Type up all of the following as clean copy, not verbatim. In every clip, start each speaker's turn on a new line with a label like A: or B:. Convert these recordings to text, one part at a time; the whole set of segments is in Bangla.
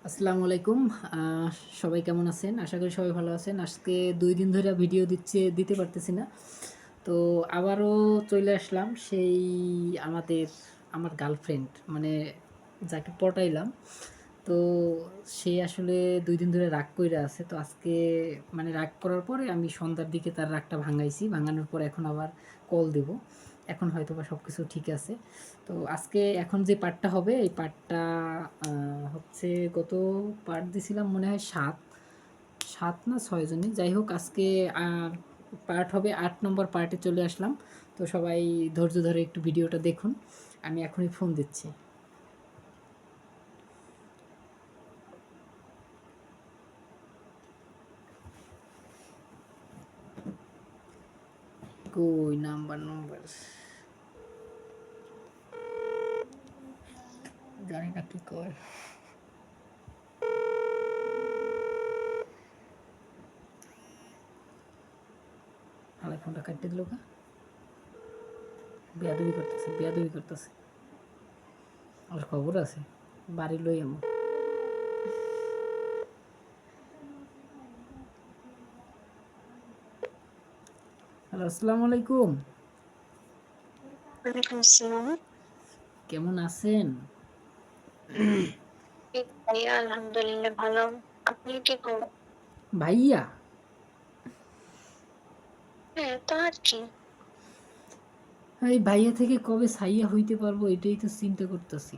A: আসসালামু আলাইকুম। আ সবাই কেমন আছেন? আশা করি সবাই ভালো আছেন। আজকে ২ দিন ধইরা ভিডিও দিতে পারতেছি না। তো আবারও চইলে আসলাম সেই আমাদের আমার গার্লফ্রেন্ড মানে যাকে পটাইলাম। তো সে আসলে ২ দিন ধরে রাগ কইরা আছে। তো আজকে মানে রাগ করার পরে আমি সন্ধ্যার দিকে তার রাগটা ভাঙাইছি। ভাঙানোর পর এখন আবার কল দিব। এখন হয়তোবা সবকিছু ঠিক আছে। তো আজকে এখন যে পার্টটা হবে এই পার্টটা আ হচ্ছে গত পার্ট দিছিলাম মনে হয় ৭, ৭ না ৬ জনই। যাই হোক আজকে আ পার্ট হবে ৮ নম্বর পার্টে চলে আসলাম। তো সবাই ধৈর্য ধরে একটু ভিডিওটা দেখুন। আমি এখনই ফোন দিচ্ছি। কই নাম্বার জানি না কি কয়। হালায় ফোনটা কাইটে দিল কা? বেয়াদবি করতেছে। আর খবর আছে? বাড়ি লই আমু। হ্যালো, আসসালামু আলাইকুম।
B: ওয়ালাইকুম আসসালাম।
A: কেমন আছেন?
B: জি ভাইয়া আলহামদুলিল্লাহ ভালো। আপনি কি খবর?
A: ভাইয়া?
B: হ্যাঁ, তো আর কি?
A: এই ভাইয়া থেকে কবে সাইয়া হইতে পারবো এটাই তো চিন্তা করতেছি।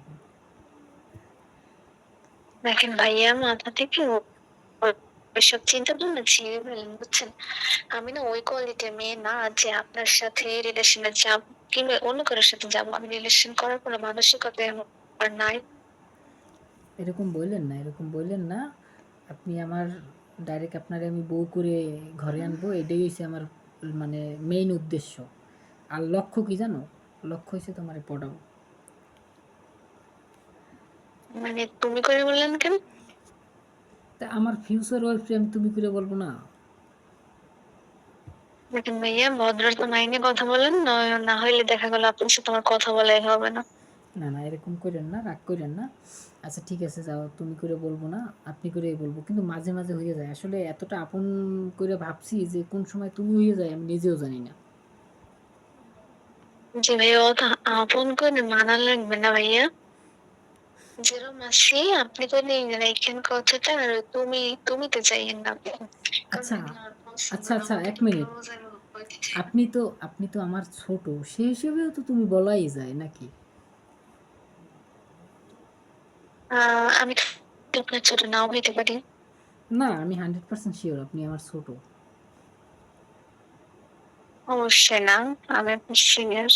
B: দেখেন ভাইয়া মাথা থেকে ওইসব চিন্তা ভাবনা ঝেড়ে ফেলেন বুঝছেন? আমি না ওই কোয়ালিটির মেয়ে না যে আপনার সাথে রিলেশনে যাব কিংবা অন্য কারোর সাথে যাব। আমি রিলেশন করার কোনো মানসিকতাই আমার নাই।
A: এরকম বইলেন না। আপনি আমার ডাইরেক্ট আপনারে আমি বউ করে ঘরে আনবো এটাই হইছে আমার মানে মেইন উদ্দেশ্য। আর লক্ষ্য কি জানো? লক্ষ্য হইছে তোমারে পটাবো।
B: মানে তুমি করে বললেন কেন?
A: তা আমার ফিউচার ওয়াইফরে আমি তুমি করে বলবো না?
B: দেখেন ভাইয়া ভদ্রতা মাইনে কথা বলেন না হইলে দেখা গেল আপনার সাথে আমার কথা বলাই হবে না।
A: না, এরকম কইরেন না, রাগ কইরেন না। আচ্ছা ঠিক আছে যাও তুমি করে বলবো না, আপনি করেই বলবো। কিন্তু মাঝে হইয়া যায়। আসলে এতটা আপন কইরা ভাবছি যে কোন সময় তুমি হইয়া যায় আমি নিজেও জানি না।
B: জি ভাইয়া অত আপন করে মানা লাগবে না ভাইয়া। যেরকম আছি আপনি তো রাইখেন কথাটা আর তুমিতে যাইয়েন না। কারণ
A: আচ্ছা,
B: এগুলো আমার পছন্দ না।
A: আচ্ছা
B: আমাকে
A: ১
B: একটু
A: মিনিট।
B: ক্লোজ আর
A: আপনি তো আমার ছোট। সেই হিসেবেও তো তুমি বলাই যায় নাকি?
B: আমি তো আপনার ছোট নাও হইতে পারি।
A: না, আমি 100% সিউর আপনি আমার ছোট।
B: অবশ্যই না। আমি আপনার সিনিয়র।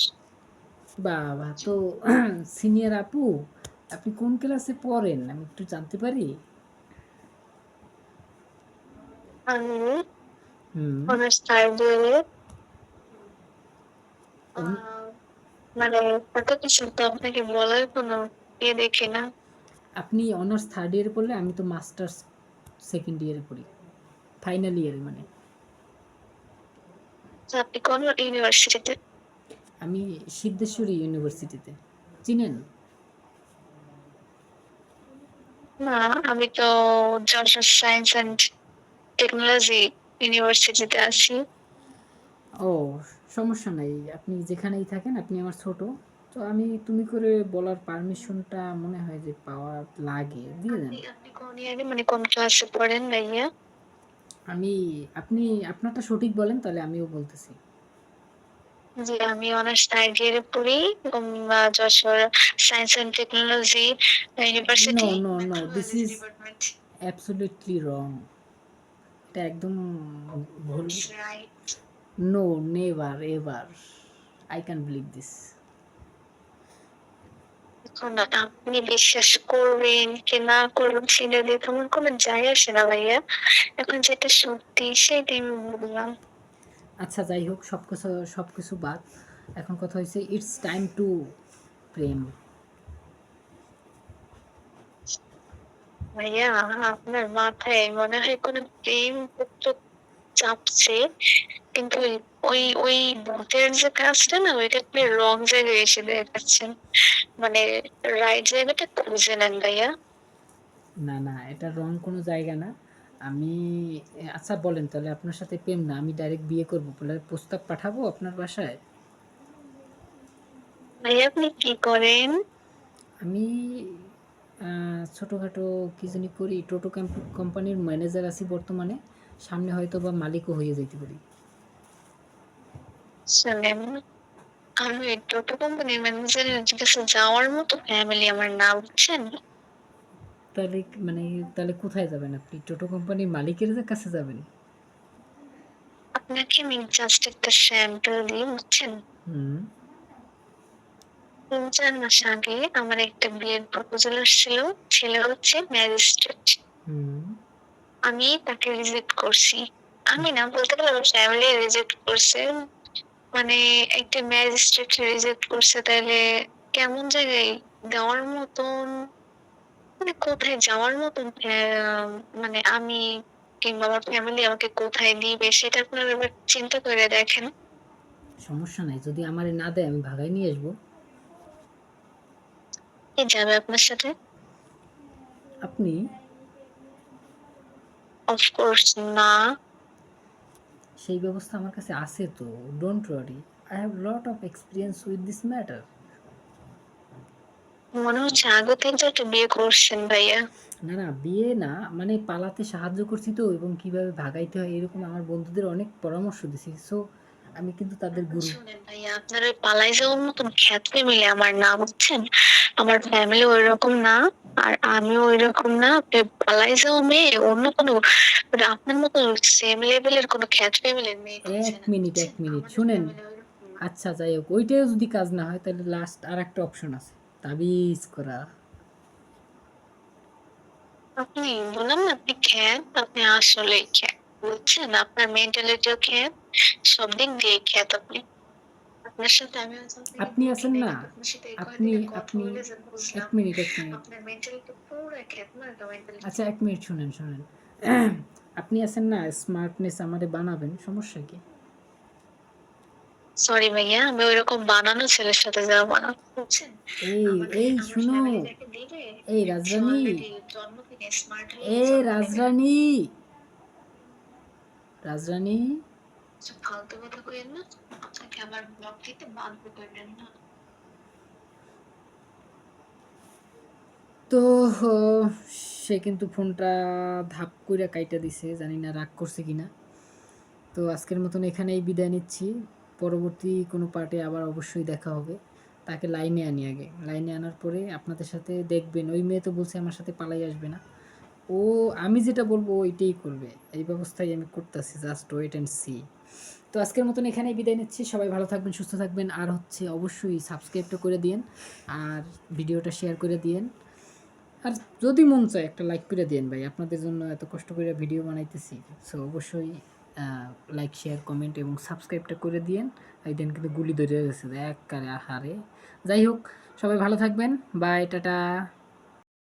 A: বাবা! তো সিনিয়র আপু, আপনি কোন ক্লাসে পড়েন? আমি একটু জানতে পারি?
B: আমি
A: হুম।
B: অনার্স থার্ড ইয়ারে আ
A: অন
B: মানে এত কিছু তো আপনাকে বলার কোনো দেখি না।
A: আপনি অনার্স 3rd ইয়ারে পড়লে আমি তো মাস্টার্স 2nd ইয়ারে পড়ি। ফাইনাল ইয়ারে মানে।
B: তো আপনি কোন ইউনিভার্সিটিতে?
A: আমি সিদ্ধেশ্বরী ইউনিভার্সিটিতে। চিনেন?
B: না, আমি তো যশোর সায়েন্স অ্যান্ড টেকনোলজি ইউনিভার্সিটিতে আছি।
A: ও সমস্যা নাই। আপনি যেখানেই থাকেন আপনি আমার ছোট। তো আমি তুমি করে বলার পারমিশনটা মনে হয় যে পাওয়া লাগে। দিয়ে দেন।
B: আপনি কোন ইয়ারে মানে কোন ক্লাসে পড়েন ভাইয়া?
A: আমি আপনি আপনারটা সঠিক বলেন তাহলে আমিও বলতেছি।
B: জি, আমি অনার্স থার্ড ইয়ারে পড়ি Jessore science and technology
A: no,
B: university
A: no. This
B: microbiology
A: is
B: department.
A: Absolutely wrong. এটা একদম ভুল।
B: That's right.
A: No, never ever. I can't believe this.
B: এখন আপনি বিশ্বাস করবেন কি না করবেন সেটা দিয়ে তো আমার কোনো যায় আসে না ভাইয়া। এখন যেটা সত্যি সেটাই আমি বললাম।
A: আচ্ছা যাই হোক সবকিছু বাদ। এখন কথা হইছে ইটস টাইম টু প্রেম।
B: ভাইয়া আপনার মাথায় মনে হয় কোনো প্রেম চাপছে। কিন্তু ওই ভূতের যে কাজটা না ওইটা আপনি রং জায়গায় এসে দেখাচ্ছেন। মানে রাইট জায়গাটা খুঁজে নেন ভাইয়া।
A: না, না, এটা রং কোনো জায়গা না। আমি আচ্ছা বলেন তাহলে আপনার সাথে প্রেম না, আমি ডাইরেক্ট বিয়ে করব বলে প্রস্তাব পাঠাবো আপনার বাসায়?
B: ভাইয়া আপনি কি করেন?
A: আমি ছোটোখাটো কি জানি করি, টোটো কোম্পানির ম্যানেজার আছি বর্তমানে। সামনে হয়তোবা মালিকও হয়ে যাইতে পারি।
B: শোনেন, আমি টোটো কোম্পানির ম্যানেজারের কাছে যাওয়ার মতো ফ্যামিলি আমার না, বুঝছেন?
A: তাহলে মানে তাহলে কোথায় যাবেন আপনি? টোটো কোম্পানির মালিকের কাছে যাবেন?
B: আপনাকে আমি জাস্ট একটা স্যাম্পল দিই, বুঝছেন?
A: হুম,
B: ৩-৪ মাস আগে আমার একটা বিয়ের প্রপোজাল আসছিল। ছেলে হচ্ছে ম্যাজিস্ট্রেট।
A: হুম।
B: আমি তাকে রিজেক্ট করছি। আমি না, বলতে গেলে আমার ফ্যামিলি রিজেক্ট করছে। মানে একটা ম্যাজিস্ট্রেট রিজেক্ট করছে, তাইলে কেমন জায়গায় দেওয়ার মতন, মানে কোথায় যাওয়ার মতন মানে আমি কিংবা আমার ফ্যামিলি আমাকে কোথায় দিবে সেটা আপনারা এবার চিন্তা করে দেখেন।
A: সমস্যা নাই। যদি আমারে না দেয় আমি ভাগায় নিয়ে আসবো।
B: কে যাবে আপনার সাথে?
A: আপনি?
B: অফকোর্স না।
A: সেই ব্যবস্থা আমার কাছে আছে তো। Don't worry. I have lot of experience with this matter.
B: মনে হচ্ছে আগে থেকে একটা বিয়ে করছেন ভাইয়া।
A: না, না, বিয়ে না, মানে পালাতে সাহায্য করছি তো, এবং কিভাবে ভাগাইতে হয় এরকম আমার বন্ধুদের অনেক পরামর্শ দিছি। সো আমি কিন্তু তাদের গুরু।
B: শুনেন ভাইয়া, আপনার ওই পালাই যাওয়ার মতন খ্যাত ফ্যামিলি আমার না, বুঝছেন? আমার ফ্যামিলি ওইরকম না, আর আমিও ওইরকম না। আপনি পালাই যাওয়া মেয়ে অন্য কোনো, মানে আপনার মতো সেম লেভেলের কোনো খ্যাত ফ্যামিলির মেয়ে
A: এক
B: খুঁজে না,
A: মিনিট,
B: বুঝছেন?
A: এক মিনিট
B: আমাদের
A: শুনেন।
B: ফ্যামিলি ওইরকম না।
A: আচ্ছা যাই হোক, ওইটাও যদি কাজ না হয় তাহলে লাস্ট আর একটা অপশন আছে, তাবিজ করা।
B: আপনি বললাম না, আপনি খ্যাত, আপনি আসলেই খ্যাত, বুঝছেন? আপনার মেন্টালিটিও খ্যাত, সব দিক দিয়েই খ্যাত আপনি। আপনার সাথে আমি আজ থেকে
A: আপনি
B: বলি
A: আছেন
B: নাই,
A: না,
B: কিন্তু আপনার সাথে এই
A: আপনি
B: কয়দিনে কথা
A: আপনি
B: বলে যা
A: এক
B: বুঝলাম,
A: মিনিট, এক মিনিট।
B: আপনার মেন্টালিটি পুরা খ্যাত না, একটা মেন্টালিটি।
A: আচ্ছা এক মিনিট শুনেন, শুনেন। আপনি আছেন না, স্মার্টনেস আমারে বানাবেন, সমস্যা কি?
B: সরি ভাইয়া, আমি ওইরকম বানানো ছেলের সাথে যাবো না, বুঝছেন?
A: এই
B: আমাকে
A: এই
B: আমার
A: শুনো,
B: ফ্যামিলি যাকে দিবে,
A: এই
B: সে
A: রাজরানী,
B: অলরেডি জন্ম থেকে স্মার্ট হয়ে
A: এ
B: জন্ম নেবে।
A: রাজরানী, রাজরানী।
B: সব ফালতু কথা কইেন না, আপনাকে আবার ব্লক দিতে বাধ্য করবেন না।
A: তো সে কিন্তু ফোনটা ধাপ কইরা কাইটা দিছে, জানি না রাগ করছে কিনা। তো আজকের মতন এখানেই বিদায় নিচ্ছি। পরবর্তী কোনো পার্টে আবার অবশ্যই দেখা হবে। তাকে লাইনে আনি আগে। লাইনে আনার পরে আপনাদের সাথে দেখবেন, ওই মেয়ে তো বলছে আমার সাথে পালাই আসবে না। ও আমি যেটা বলবো ওইটাই করবে। এই ব্যবস্থাই আমি করতেছি, জাস্ট ওয়েট অ্যান্ড সি। তো আজকের মতন এখানেই বিদায় নিচ্ছি। সবাই ভালো থাকবেন, সুস্থ থাকবেন। আর হচ্ছে অবশ্যই সাবস্ক্রাইবটা করে দিয়েন। আর ভিডিওটা শেয়ার করে দিয়েন। আর যদি মন চায় একটা লাইক করে দিয়েন ভাই, আপনাদের জন্য এত কষ্ট করে ভিডিও বানাইতেছি। সো অবশ্যই লাইক, শেয়ার, কমেন্ট এবং সাবস্ক্রাইবটা করে দিয়েন। এই দিন কিন্তু গুলি ধরে গেছে একবারে আহারে। যাই হোক, সবাই ভালো থাকবেন। Bye, tata.